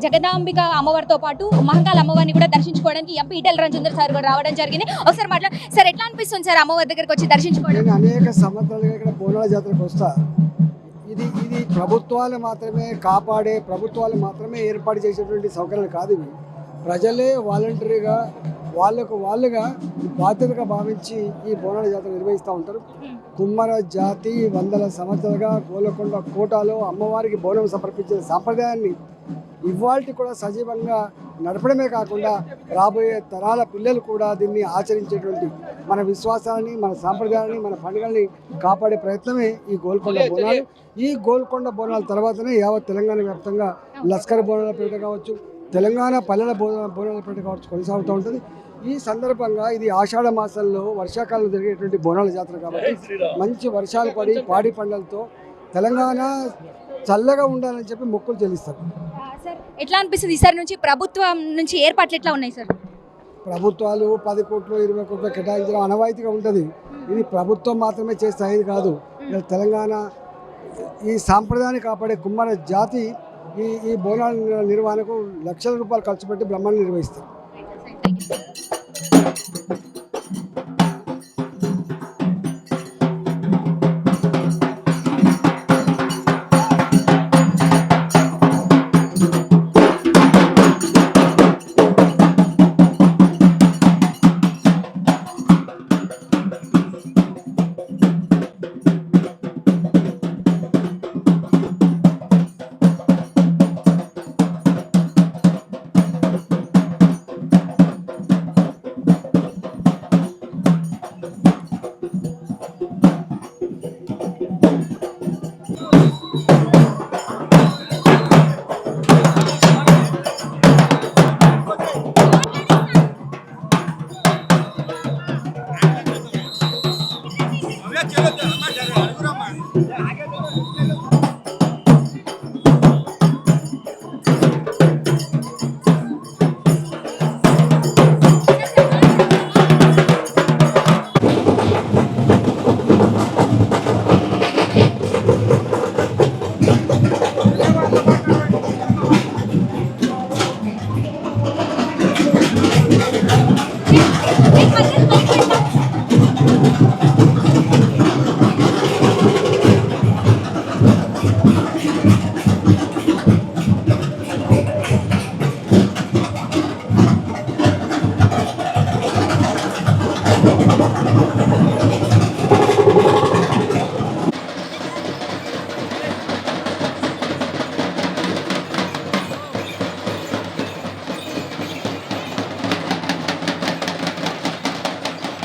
జగదాంబిక అమ్మవారితో పాటు మహంకాళ అమ్మవారిని కూడా దర్శించుకోవడానికి ఎంపీ ఈటెల రాజేందర్ సార్ కూడా రావడం జరిగింది. ఒకసారి సార్ ఎట్లా అనిపిస్తుంది సార్ అమ్మవారి దగ్గరికి వచ్చి దర్శించుకోవడం? నేను అనేక సంవత్సరాలుగా ఇక్కడ బోనాల జాతరకు వస్తా. ఇది ఇది ప్రభుత్వాలు మాత్రమే కాపాడే, ప్రభుత్వాలు మాత్రమే ఏర్పాటు చేసేటువంటి సౌకర్యాలు కాదు. ఇవి ప్రజలే వాలంటరీగా వాళ్ళుగా బాధ్యతగా భావించి ఈ బోనాల జాతర నిర్వహిస్తూ ఉంటారు. కుమ్మర జాతి వందల సంవత్సరాలుగా గోలకొండ కోటలో అమ్మవారికి బోనం సమర్పించే సాంప్రదాయాన్ని ఇవాళ కూడా సజీవంగా నడపడమే కాకుండా రాబోయే తరాల పిల్లలు కూడా దీన్ని ఆచరించేటువంటి మన విశ్వాసాన్ని, మన సాంప్రదాయాన్ని, మన పండుగల్ని కాపాడే ప్రయత్నమే ఈ గోల్కొండ బోనాలు. ఈ గోల్కొండ బోనాల తర్వాతనే యావత్ తెలంగాణ వ్యాప్తంగా లస్కర్ బోనాల పేట కావచ్చు, తెలంగాణ పల్లెల బోనాల పేట కావచ్చు కొనసాగుతూ ఉంటుంది. ఈ సందర్భంగా ఇది ఆషాఢ మాసంలో వర్షాకాలంలో జరిగేటువంటి బోనాల జాతర కాబట్టి మంచి వర్షాలు పడి పాడి పంటలతో తెలంగాణ చల్లగా ఉండాలని చెప్పి మొక్కులు చెల్లిస్తారు. సార్ ఎట్లా అనిపిస్తుంది ఈసారి నుంచి ప్రభుత్వం నుంచి ఏర్పాట్లు ఎట్లా ఉన్నాయి సార్? ప్రభుత్వాలు 10 కోట్లు 20 కోట్లు కేటాయించడం అనవాయితీగా ఉంటుంది. ఇది ప్రభుత్వం మాత్రమే చేస్తే అయ్యేది కాదు. తెలంగాణ ఈ సాంప్రదాయాన్ని కాపాడే కుమ్మర జాతి ఈ బోనాల నిర్వహణకు లక్షల రూపాయలు ఖర్చు పెట్టి బ్రహ్మాండంగా నిర్వహిస్తారు.